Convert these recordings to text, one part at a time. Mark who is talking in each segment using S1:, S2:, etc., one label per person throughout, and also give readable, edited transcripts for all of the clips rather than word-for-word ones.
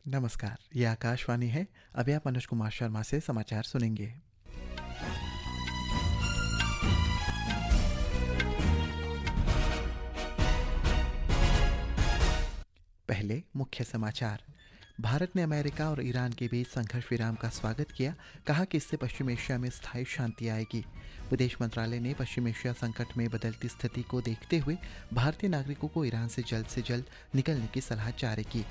S1: नमस्कार, ये आकाशवाणी है। अभी आप मनोज कुमार शर्मा से समाचार सुनेंगे। पहले मुख्य समाचार। भारत ने अमेरिका और ईरान के बीच संघर्ष विराम का स्वागत किया, कहा कि इससे पश्चिम एशिया में स्थायी शांति आएगी। विदेश मंत्रालय ने पश्चिम एशिया संकट में बदलती स्थिति को देखते हुए भारतीय नागरिकों को ईरान से जल्द निकलने की सलाह जारी की।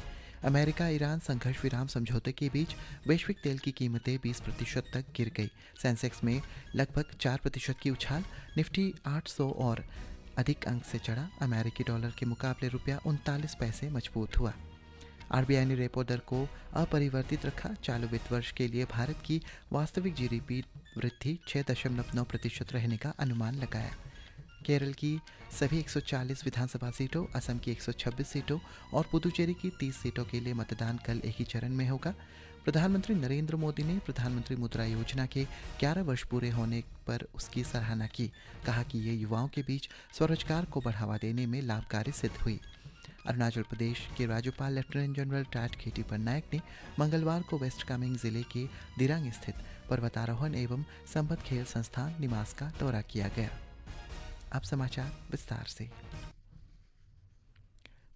S1: अमेरिका ईरान संघर्ष विराम समझौते के बीच वैश्विक तेल की कीमतें 20% तक गिर गई। सेंसेक्स में लगभग 4% की उछाल, निफ्टी 800 और अधिक अंक से चढ़ा। अमेरिकी डॉलर के मुकाबले रुपया 39 पैसे मजबूत हुआ। आरबीआई ने रेपो दर को अपरिवर्तित रखा। चालू वित्त वर्ष के लिए भारत की वास्तविक जीडीपी वृद्धि 6.9% रहने का अनुमान लगाया। केरल की सभी 140 विधानसभा सीटों, असम की 126 सीटों और पुदुचेरी की 30 सीटों के लिए मतदान कल एक ही चरण में होगा। प्रधानमंत्री नरेंद्र मोदी ने प्रधानमंत्री मुद्रा योजना के 11 वर्ष पूरे होने पर उसकी सराहना की। कहा कि ये युवाओं के बीच स्वरोजगार को बढ़ावा देने में लाभकारी सिद्ध हुई। अरुणाचल प्रदेश के राज्यपाल लेफ्टिनेंट जनरल टैट खेटी पन्नायक ने मंगलवार को वेस्ट कामेंग जिले के दिरांग स्थित पर्वतारोहण एवं संबद्ध खेल संस्थान निमास का दौरा किया गया। अब समाचार विस्तार से।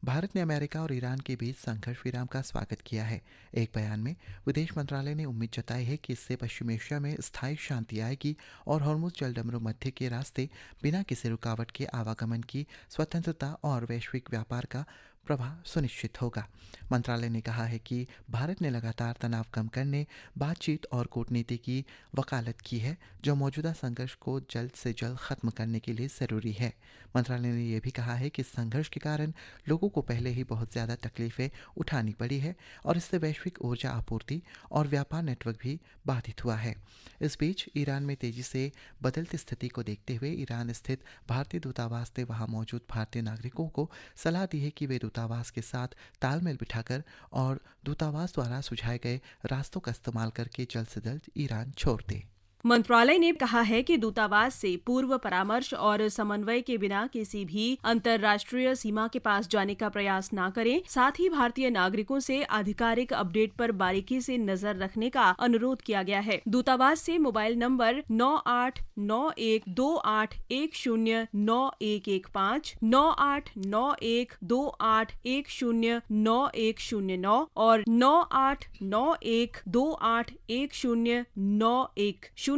S1: भारत ने अमेरिका और ईरान के बीच संघर्ष विराम का स्वागत किया है। एक बयान में विदेश मंत्रालय ने उम्मीद जताई है कि इससे पश्चिम एशिया में स्थायी शांति आएगी और हॉर्मुज़ जलडमरू मध्य के रास्ते बिना किसी रुकावट के आवागमन की स्वतंत्रता और वैश्विक व्यापार का प्रवाह सुनिश्चित होगा। मंत्रालय ने कहा है कि भारत ने लगातार तनाव कम करने, बातचीत और कूटनीति की वकालत की है, जो मौजूदा संघर्ष को जल्द से जल्द खत्म करने के लिए ज़रूरी है। मंत्रालय ने यह भी कहा है कि संघर्ष के कारण लोगों को पहले ही बहुत ज़्यादा तकलीफें उठानी पड़ी है और इससे वैश्विक ऊर्जा आपूर्ति और व्यापार नेटवर्क भी बाधित हुआ है। इस बीच ईरान में तेजी से बदलती स्थिति को देखते हुए ईरान स्थित भारतीय दूतावास ने वहां मौजूद भारतीय नागरिकों को सलाह दी है कि वे दूतावास के साथ तालमेल बिठाकर और दूतावास द्वारा सुझाए गए रास्तों का इस्तेमाल करके जल्द से जल्द ईरान छोड़ दें।
S2: मंत्रालय ने कहा है कि दूतावास से पूर्व परामर्श और समन्वय के बिना किसी भी अंतर्राष्ट्रीय सीमा के पास जाने का प्रयास न करें। साथ ही भारतीय नागरिकों से आधिकारिक अपडेट पर बारीकी से नजर रखने का अनुरोध किया गया है। दूतावास से मोबाइल नंबर 989128109115, 989128109109 और 989128109102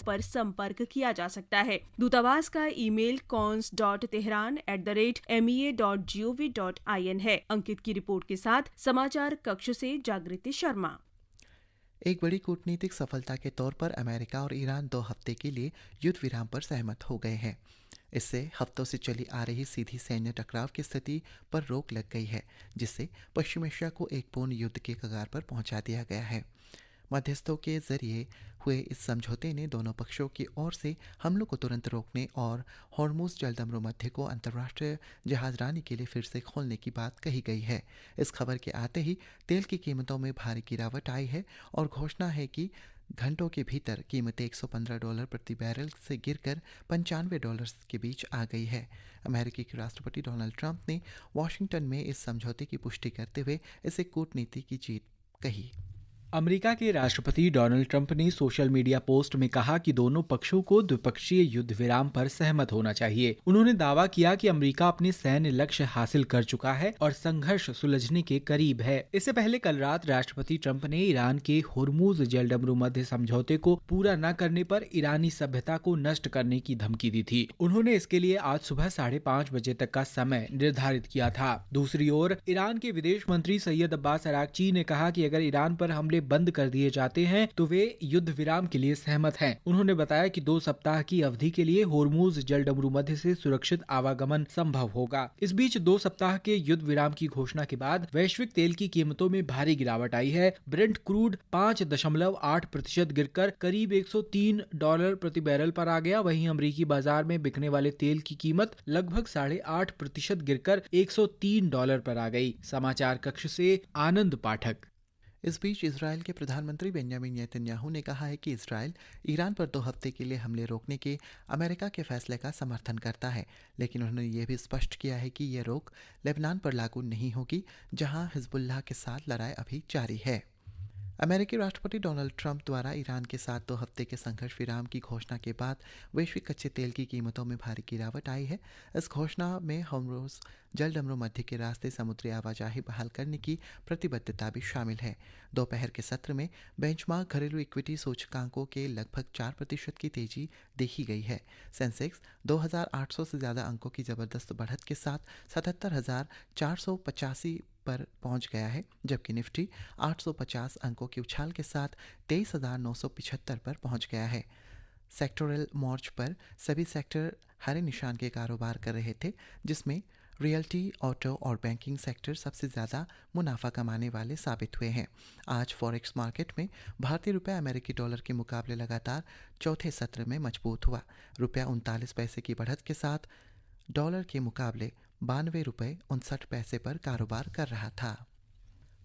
S2: पर संपर्क किया जा सकता है। दूतावास का ईमेल cons.tehran@mea.gov.in है। अंकित की रिपोर्ट के साथ समाचार कक्ष से जागृति शर्मा।
S1: एक बड़ी कूटनीतिक सफलता के तौर पर अमेरिका और ईरान 2 हफ्ते के लिए युद्ध विराम पर सहमत हो गए हैं। इससे हफ्तों से चली आ रही सीधी सैन्य टकराव की स्थिति पर रोक लग गई है, जिससे पश्चिम एशिया को एक पूर्ण युद्ध के कगार पर पहुंचा दिया गया है। मध्यस्थों के जरिए हुए इस समझौते ने दोनों पक्षों की ओर से हमलों को तुरंत रोकने और हॉर्मुज़ जलडमरू मध्य को अंतर्राष्ट्रीय जहाजरानी के लिए फिर से खोलने की बात कही गई है। इस खबर के आते ही तेल की कीमतों में भारी गिरावट आई है और घोषणा है कि घंटों के भीतर कीमतें $115 प्रति बैरल से गिरकर $95 के बीच आ गई है। अमेरिकी के राष्ट्रपति डोनाल्ड ट्रंप ने वॉशिंगटन में इस समझौते की पुष्टि करते हुए इसे कूटनीति की जीत कही।
S3: अमेरिका के राष्ट्रपति डोनाल्ड ट्रंप ने सोशल मीडिया पोस्ट में कहा कि दोनों पक्षों को द्विपक्षीय युद्ध विराम पर सहमत होना चाहिए। उन्होंने दावा किया कि अमेरिका अपने सैन्य लक्ष्य हासिल कर चुका है और संघर्ष सुलझने के करीब है। इससे पहले कल रात राष्ट्रपति ट्रंप ने ईरान के हॉर्मुज़ जलडमरू मध्य समझौते को पूरा न करने पर ईरानी सभ्यता को नष्ट करने की धमकी दी थी। उन्होंने इसके लिए आज सुबह 5:30 बजे तक का समय निर्धारित किया था। दूसरी ओर ईरान के विदेश मंत्री सैयद अब्बास अरागची ने कहा कि अगर ईरान पर हमले बंद कर दिए जाते हैं तो वे युद्ध विराम के लिए सहमत हैं। उन्होंने बताया कि 2 सप्ताह की अवधि के लिए हॉर्मुज़ जलडमरू मध्य से सुरक्षित आवागमन संभव होगा। इस बीच 2 सप्ताह के युद्ध विराम की घोषणा के बाद वैश्विक तेल की कीमतों में भारी गिरावट आई है। ब्रेंट क्रूड 5.8% गिरकर करीब $103 प्रति बैरल पर आ गया। वहीं अमेरिकी बाजार में बिकने वाले तेल की कीमत लगभग 8.5% गिरकर $103 पर आ गई। समाचार कक्ष से आनंद पाठक।
S1: इस बीच इजरायल के प्रधानमंत्री बेंजामिन नेतन्याहू ने कहा है कि इजरायल ईरान पर 2 हफ्ते के लिए हमले रोकने के अमेरिका के फैसले का समर्थन करता है, लेकिन उन्होंने ये भी स्पष्ट किया है कि ये रोक लेबनान पर लागू नहीं होगी, जहां हिजबुल्लाह के साथ लड़ाई अभी जारी है। अमेरिकी राष्ट्रपति डोनाल्ड ट्रंप द्वारा ईरान के साथ 2 हफ्ते के संघर्ष विराम की घोषणा के बाद वैश्विक कच्चे तेल की कीमतों में भारी गिरावट आई है। इस घोषणा में होर्मुज़ जलडमरू मध्य के रास्ते समुद्री आवाजाही बहाल करने की प्रतिबद्धता भी शामिल है। दोपहर के सत्र में बेंचमार्क घरेलू इक्विटी सूचकांकों के लगभग 4% की तेजी देखी गई है। सेंसेक्स 2,800 से ज़्यादा अंकों की ज़बरदस्त बढ़त के साथ 77,485 पर पहुंच गया है, जबकि निफ्टी 850 अंकों की उछाल के साथ 23,975 पर पहुंच गया है। सेक्टोरल मोर्च पर सभी सेक्टर हरे निशान के कारोबार कर रहे थे, जिसमें रियल्टी, ऑटो और बैंकिंग सेक्टर सबसे ज़्यादा मुनाफा कमाने वाले साबित हुए हैं। आज फॉरेक्स मार्केट में भारतीय रुपया अमेरिकी डॉलर के मुकाबले लगातार चौथे सत्र में मजबूत हुआ। रुपया 39 पैसे की बढ़त के साथ डॉलर के मुकाबले 92 रुपये 59 पैसे पर कारोबार कर रहा था।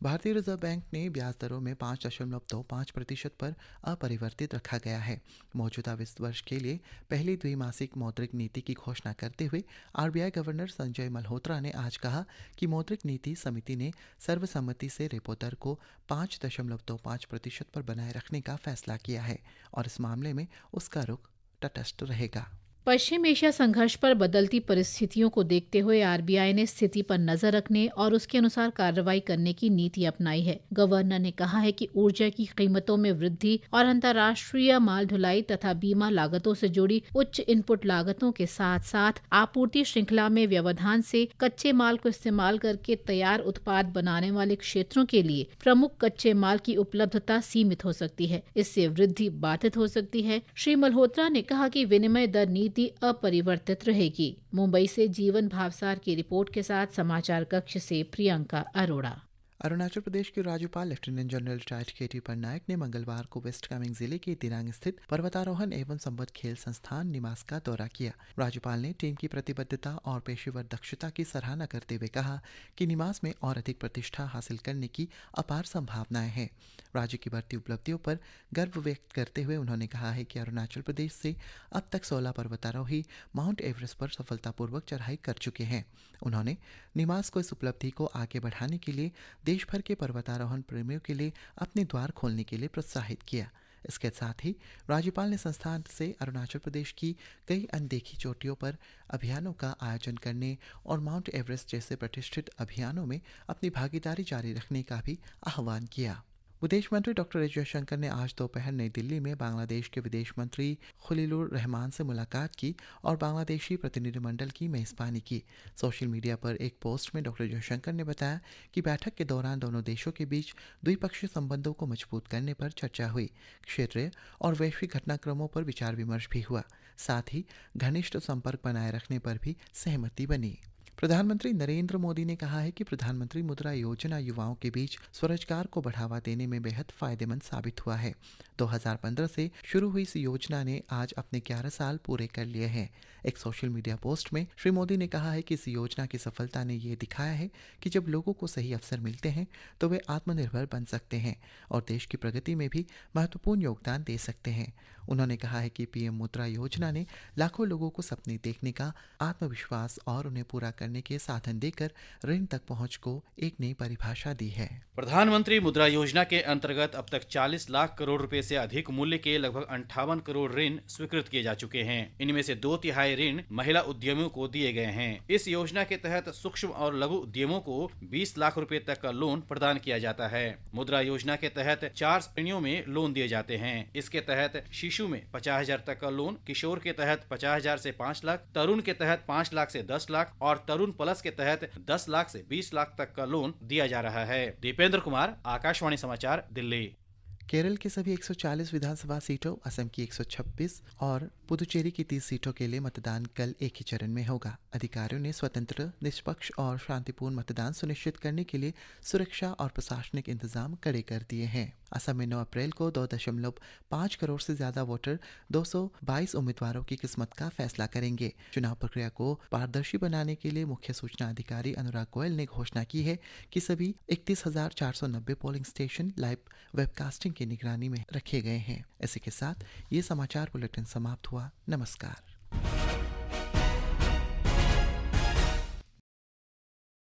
S1: भारतीय रिजर्व बैंक ने ब्याज दरों में 5.25% पर अपरिवर्तित रखा गया है। मौजूदा वित्त वर्ष के लिए पहली द्विमासिक मौद्रिक नीति की घोषणा करते हुए आरबीआई गवर्नर संजय मल्होत्रा ने आज कहा कि मौद्रिक नीति समिति ने सर्वसम्मति से रेपो दर को 5.25% पर बनाए रखने का फैसला किया है और इस मामले में उसका रुख तटस्थ रहेगा।
S4: पश्चिम एशिया संघर्ष पर बदलती परिस्थितियों को देखते हुए आरबीआई ने स्थिति पर नजर रखने और उसके अनुसार कार्रवाई करने की नीति अपनाई है। गवर्नर ने कहा है कि ऊर्जा की कीमतों में वृद्धि और अंतर्राष्ट्रीय माल ढुलाई तथा बीमा लागतों से जुड़ी उच्च इनपुट लागतों के साथ साथ आपूर्ति श्रृंखला में व्यवधान से कच्चे माल को इस्तेमाल करके तैयार उत्पाद बनाने वाले क्षेत्रों के लिए प्रमुख कच्चे माल की उपलब्धता सीमित हो सकती है। इससे वृद्धि बाधित हो सकती है। श्री मल्होत्रा ने कहा कि विनिमय दर नीति अपरिवर्तित रहेगी। मुंबई से जीवन भावसार की रिपोर्ट के साथ समाचार कक्ष से प्रियंका अरोड़ा।
S1: अरुणाचल प्रदेश के राज्यपाल लेफ्टिनेंट जनरल रिटायर्ड केटी पटनायक ने मंगलवार को वेस्ट कामेंग जिले के दिरांग स्थित पर्वतारोहण एवं संबद्ध खेल संस्थान निमास का दौरा किया। राज्यपाल ने टीम की प्रतिबद्धता और पेशेवर दक्षता की सराहना करते हुए कहा कि निमास में और अधिक प्रतिष्ठा हासिल करने की अपार संभावनाएं हैं। राज्य की बढ़ती उपलब्धियों पर गर्व व्यक्त करते हुए उन्होंने कहा है कि अरुणाचल प्रदेश से अब तक 16 पर्वतारोही माउंट एवरेस्ट पर सफलतापूर्वक चढ़ाई कर चुके हैं। उन्होंने निमास को इस उपलब्धि को आगे बढ़ाने के लिए देश भर के पर्वतारोहण प्रेमियों के लिए अपने द्वार खोलने के लिए प्रोत्साहित किया। इसके साथ ही राज्यपाल ने संस्थान से अरुणाचल प्रदेश की कई अनदेखी चोटियों पर अभियानों का आयोजन करने और माउंट एवरेस्ट जैसे प्रतिष्ठित अभियानों में अपनी भागीदारी जारी रखने का भी आह्वान किया। विदेश मंत्री डॉक्टर एस जयशंकर ने आज दोपहर नई दिल्ली में बांग्लादेश के विदेश मंत्री खलीलुर रहमान से मुलाकात की और बांग्लादेशी प्रतिनिधिमंडल की मेजबानी की। सोशल मीडिया पर एक पोस्ट में डॉक्टर जयशंकर ने बताया कि बैठक के दौरान दोनों देशों के बीच द्विपक्षीय संबंधों को मजबूत करने पर चर्चा हुई। क्षेत्रीय और वैश्विक घटनाक्रमों पर विचार विमर्श भी हुआ। साथ ही घनिष्ठ संपर्क बनाए रखने पर भी सहमति बनी। प्रधानमंत्री नरेंद्र मोदी ने कहा है कि प्रधानमंत्री मुद्रा योजना युवाओं के बीच स्वरोजगार को बढ़ावा देने में बेहद फायदेमंद साबित हुआ है। 2015 से शुरू हुई इस योजना ने आज अपने 11 साल पूरे कर लिए हैं। एक सोशल मीडिया पोस्ट में श्री मोदी ने कहा है कि इस योजना की सफलता ने ये दिखाया है कि जब लोगों को सही अवसर मिलते हैं तो वे आत्मनिर्भर बन सकते हैं और देश की प्रगति में भी महत्वपूर्ण योगदान दे सकते हैं। उन्होंने कहा है कि पीएम मुद्रा योजना ने लाखों लोगों को सपने देखने का आत्मविश्वास और उन्हें पूरा करने के साधन देकर ऋण तक पहुंच को एक नई परिभाषा दी है।
S5: प्रधानमंत्री मुद्रा योजना के अंतर्गत अब तक 40 लाख करोड़ रुपए से अधिक मूल्य के लगभग 58 करोड़ ऋण स्वीकृत किए जा चुके हैं। इनमें से 2/3 ऋण महिला उद्यमियों को दिए गए हैं। इस योजना के तहत सूक्ष्म और लघु उद्यमों को 20 लाख रुपए तक का लोन प्रदान किया जाता है। मुद्रा योजना के तहत 4 श्रेणियों में लोन दिए जाते हैं। इसके तहत शिशु में 50,000 तक का लोन, किशोर के तहत 50,000 से 5 लाख, तरुण के तहत 5 लाख से 10 लाख और तरुण प्लस के तहत 10 लाख से 20 लाख तक का लोन दिया जा रहा है। दीपेंद्र कुमार, आकाशवाणी समाचार, दिल्ली।
S1: केरल के सभी 140 विधानसभा सीटों, असम की 126 और पुदुचेरी की 30 सीटों के लिए मतदान कल एक ही चरण में होगा। अधिकारियों ने स्वतंत्र, निष्पक्ष और शांतिपूर्ण मतदान सुनिश्चित करने के लिए सुरक्षा और प्रशासनिक इंतजाम कड़े कर दिए हैं। असम में 9 अप्रैल को 2.5 करोड़ से ज्यादा वोटर 222 उम्मीदवारों की किस्मत का फैसला करेंगे। चुनाव प्रक्रिया को पारदर्शी बनाने के लिए मुख्य सूचना अधिकारी अनुराग गोयल ने घोषणा की है कि सभी 31,490 पोलिंग स्टेशन लाइव वेबकास्टिंग की निगरानी में रखे गए हैं। इसी के साथ ये समाचार बुलेटिन समाप्त हुआ। नमस्कार।